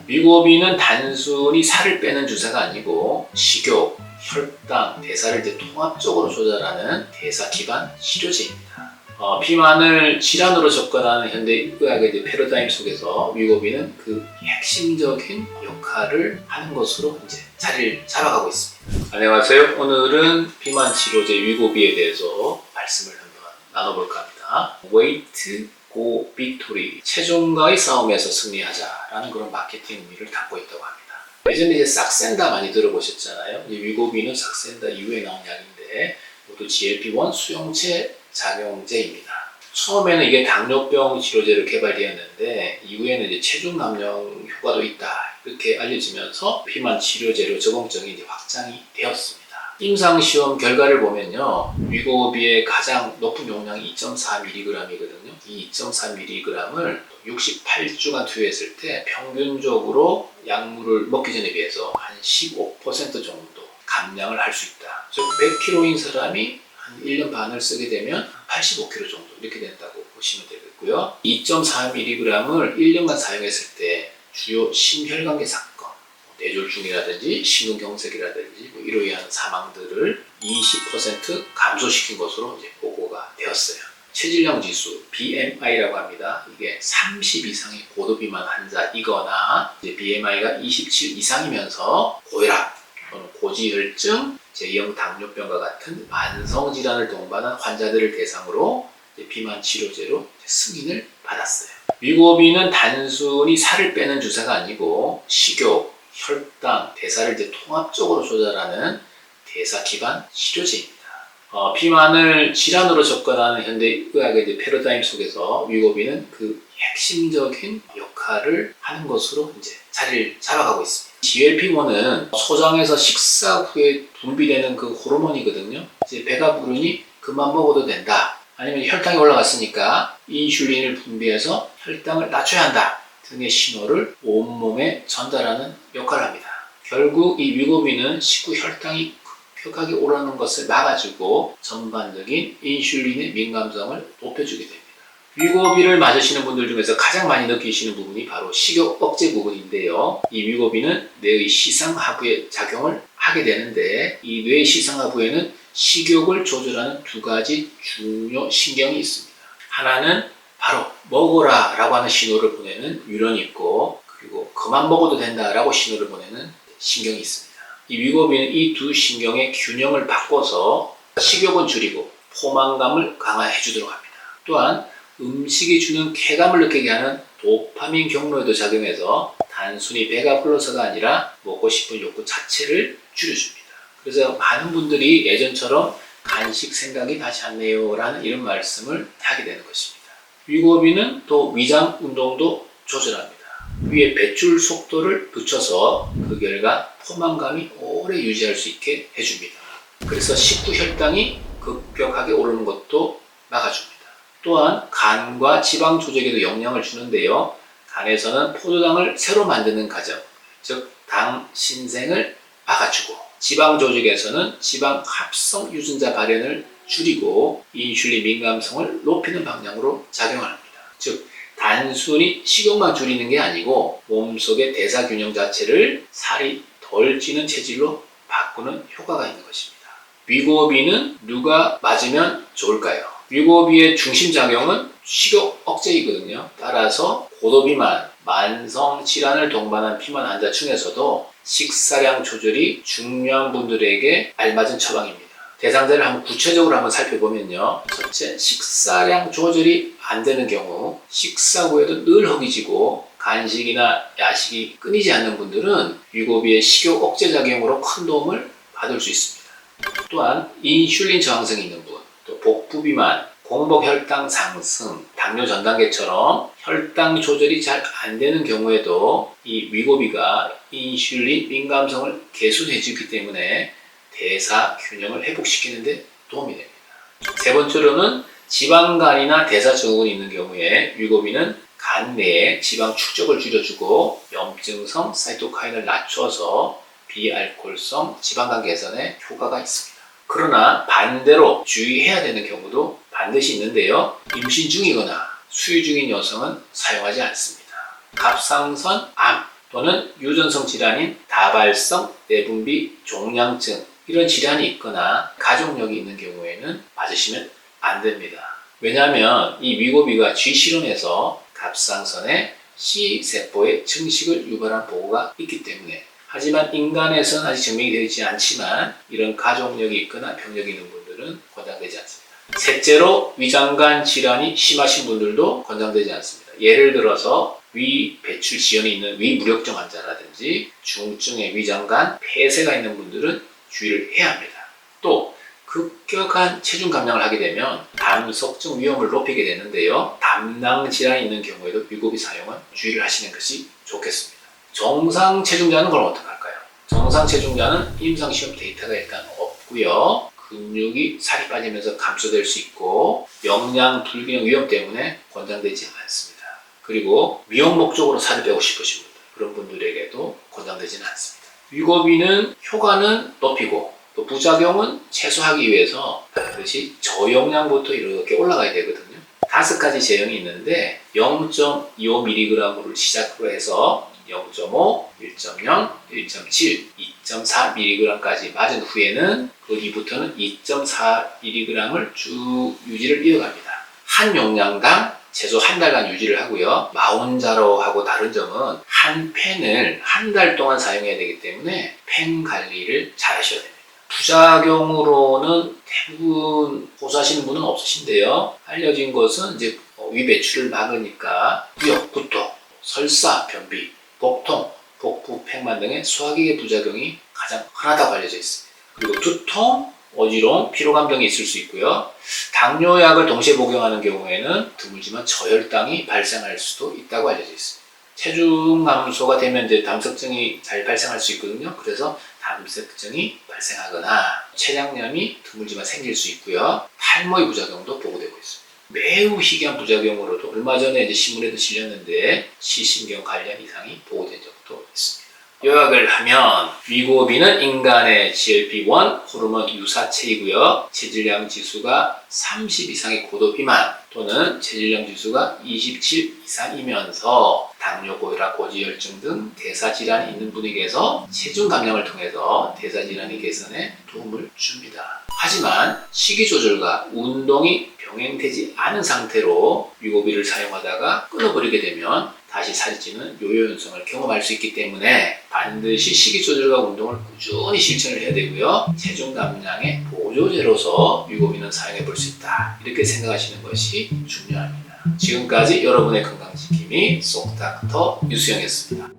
위고비는 단순히 살을 빼는 주사가 아니고 식욕, 혈당, 대사를 이제 통합적으로 조절하는 대사 기반 치료제입니다. 비만을 질환으로 접근하는 현대 의학의 이제 패러다임 속에서 위고비는 그 핵심적인 역할을 하는 것으로 이제 자리를 잡아가고 있습니다. 안녕하세요. 오늘은 비만 치료제 위고비에 대해서 말씀을 한번 나눠볼까 합니다. 웨이트 고 빅토리, 체중과의 싸움에서 승리하자라는 그런 마케팅 의미를 담고 있다고 합니다. 예전에 이제 싹센다 많이 들어보셨잖아요. 위고비는 싹센다 이후에 나온 약인데 모두 GLP-1 수용체 작용제입니다. 처음에는 이게 당뇨병 치료제로 개발되었는데 이후에는 이제 체중 감량 효과도 있다 이렇게 알려지면서 비만 치료제로 적응적이 이제 확장이 되었습니다. 임상시험 결과를 보면요, 위고비의 가장 높은 용량이 2.4mg이거든요. 이 2.4mg을 68주간 투여했을 때 평균적으로 약물을 먹기 전에 비해서 한 15% 정도 감량을 할 수 있다. 즉 100kg인 사람이 한 1년 반을 쓰게 되면 85kg 정도 이렇게 된다고 보시면 되겠고요. 2.4mg을 1년간 사용했을 때 주요 심혈관계 사건, 뇌졸중이라든지 심근경색이라든지 이로 인한 사망들을 20% 감소시킨 것으로 이제 보고가 되었어요. 체질량 지수 BMI라고 합니다. 이게 30 이상의 고도비만 환자이거나 이제 BMI가 27 이상이면서 고혈압 또는 고지혈증, 제형 당뇨병과 같은 만성 질환을 동반한 환자들을 대상으로 비만 치료제로 승인을 받았어요. 위고비는 단순히 살을 빼는 주사가 아니고 식욕, 혈당, 대사를 이제 통합적으로 조절하는 대사 기반 치료제입니다. 비만을 질환으로 접근하는 현대 의학의 이제 패러다임 속에서 위고비는 그 핵심적인 역할을 하는 것으로 이제 자리를 잡아가고 있습니다. GLP-1은 소장에서 식사 후에 분비되는 그 호르몬이거든요. 이제 배가 부르니 그만 먹어도 된다. 아니면 혈당이 올라갔으니까 인슐린을 분비해서 혈당을 낮춰야 한다. 등의 신호를 온몸에 전달하는 역할을 합니다. 결국 이 위고비는 식후 혈당이 급격하게 오르는 것을 막아주고 전반적인 인슐린의 민감성을 높여주게 됩니다. 위고비를 맞으시는 분들 중에서 가장 많이 느끼시는 부분이 바로 식욕 억제 부분인데요. 이 위고비는 뇌의 시상하부에 작용을 하게 되는데 이 뇌의 시상하부에는 식욕을 조절하는 두 가지 중요 신경이 있습니다. 하나는 바로 먹어라 라고 하는 신호를 보내는 뉴런이 있고, 그리고 그만 먹어도 된다 라고 신호를 보내는 신경이 있습니다. 이 위고비는 이 두 신경의 균형을 바꿔서 식욕은 줄이고 포만감을 강화해 주도록 합니다. 또한 음식이 주는 쾌감을 느끼게 하는 도파민 경로에도 작용해서 단순히 배가 불러서가 아니라 먹고 싶은 욕구 자체를 줄여줍니다. 그래서 많은 분들이 예전처럼 간식 생각이 나지 않네요 라는 이런 말씀을 하게 되는 것입니다. 위고비는 또 위장 운동도 조절합니다. 위의 배출 속도를 늦춰서 그 결과 포만감이 오래 유지할 수 있게 해줍니다. 그래서 식후 혈당이 급격하게 오르는 것도 막아줍니다. 또한 간과 지방 조직에도 영향을 주는데요. 간에서는 포도당을 새로 만드는 과정, 즉 당 신생을 막아주고, 지방 조직에서는 지방 합성 유전자 발현을 줄이고 인슐린 민감성을 높이는 방향으로 작용을 합니다. 즉 단순히 식욕만 줄이는 게 아니고 몸속의 대사 균형 자체를 살이 덜 찌는 체질로 바꾸는 효과가 있는 것입니다. 위고비는 누가 맞으면 좋을까요? 위고비의 중심 작용은 식욕 억제이거든요. 따라서 고도비만, 만성 질환을 동반한 비만 환자 중에서도 식사량 조절이 중요한 분들에게 알맞은 처방입니다. 대상자를 한번 구체적으로 한번 살펴보면요. 첫째, 식사량 조절이 안 되는 경우, 식사 후에도 늘 허기지고 간식이나 야식이 끊이지 않는 분들은 위고비의 식욕 억제 작용으로 큰 도움을 받을 수 있습니다. 또한 인슐린 저항성이 있는 분, 또 복부비만, 공복혈당 상승, 당뇨 전 단계처럼 혈당 조절이 잘 안 되는 경우에도 이 위고비가 인슐린 민감성을 개선해주기 때문에 대사 균형을 회복시키는 데 도움이 됩니다. 세 번째로는 지방간이나 대사 증후군이 있는 경우에 위고비는 간 내에 지방 축적을 줄여주고 염증성 사이토카인을 낮춰서 비알코올성 지방간 개선에 효과가 있습니다. 그러나 반대로 주의해야 되는 경우도 반드시 있는데요. 임신 중이거나 수유 중인 여성은 사용하지 않습니다. 갑상선 암 또는 유전성 질환인 다발성 내분비 종양증 이런 질환이 있거나 가족력이 있는 경우에는 맞으시면 안 됩니다. 왜냐하면 이 위고비가 쥐 실험에서 갑상선에 C세포의 증식을 유발한 보고가 있기 때문에, 하지만 인간에서는 아직 증명이 되어 있지 않지만 이런 가족력이 있거나 병력이 있는 분들은 권장되지 않습니다. 셋째로 위장관 질환이 심하신 분들도 권장되지 않습니다. 예를 들어서 위 배출 지연이 있는 위무력증 환자라든지 중증의 위장관 폐쇄가 있는 분들은 주의를 해야 합니다. 또 급격한 체중 감량을 하게 되면 담석증 위험을 높이게 되는데요. 담낭 질환이 있는 경우에도 위고비 사용은 주의를 하시는 것이 좋겠습니다. 정상 체중자는 그럼 어떻게 할까요? 정상 체중자는 임상시험 데이터가 일단 없고요. 근육이 살이 빠지면서 감소될 수 있고 영양 불균형 위험 때문에 권장되지 않습니다. 그리고 위험 목적으로 살을 빼고 싶으신 분들, 그런 분들에게도 권장되지는 않습니다. 위고비는 효과는 높이고 또 부작용은 최소화하기 위해서 반드시 저용량부터 이렇게 올라가야 되거든요. 5가지 제형이 있는데 0.25mg으로 시작으로 해서 0.5, 1.0, 1.7, 2.4mg까지 맞은 후에는 그 뒤부터는 2.4mg을 쭉 유지를 이어갑니다. 한 용량당 최소 한 달간 유지를 하고요. 마운자로하고 다른 점은 한 펜을 한 달 동안 사용해야 되기 때문에 펜 관리를 잘 하셔야 됩니다. 부작용으로는 대부분 호소하시는 분은 없으신데요. 알려진 것은 이제 위 배출을 막으니까 구역, 구토, 설사, 변비, 복통, 복부, 팽만 등의 소화기계 부작용이 가장 흔하다고 알려져 있습니다. 그리고 두통, 어지러움, 피로감 등이 있을 수 있고요. 당뇨약을 동시에 복용하는 경우에는 드물지만 저혈당이 발생할 수도 있다고 알려져 있습니다. 체중 감소가 되면 이제 담석증이 잘 발생할 수 있거든요. 그래서 담석증이 발생하거나 췌장염이 드물지만 생길 수 있고요. 탈모의 부작용도 보고되고 있습니다. 매우 희귀한 부작용으로도 얼마 전에 이제 신문에도 실렸는데 시신경 관련 이상이 보고된 적도 있습니다. 요약을 하면 위고비는 인간의 GLP-1 호르몬 유사체이고요. 체질량 지수가 30 이상의 고도 비만 또는 체질량 지수가 27 이상이면서 당뇨, 고혈압, 고지혈증 등 대사질환이 있는 분에게서 체중 감량을 통해서 대사질환의 개선에 도움을 줍니다. 하지만 식이 조절과 운동이 병행되지 않은 상태로 위고비를 사용하다가 끊어버리게 되면 다시 살이 찌는 요요 현상을 경험할 수 있기 때문에 반드시 식이 조절과 운동을 꾸준히 실천을 해야 되고요. 체중 감량의 보조제로서 위고비는 사용해 볼 수 있다. 이렇게 생각하시는 것이 중요합니다. 지금까지 여러분의 건강지킴이 속닥터 유수영이었습니다.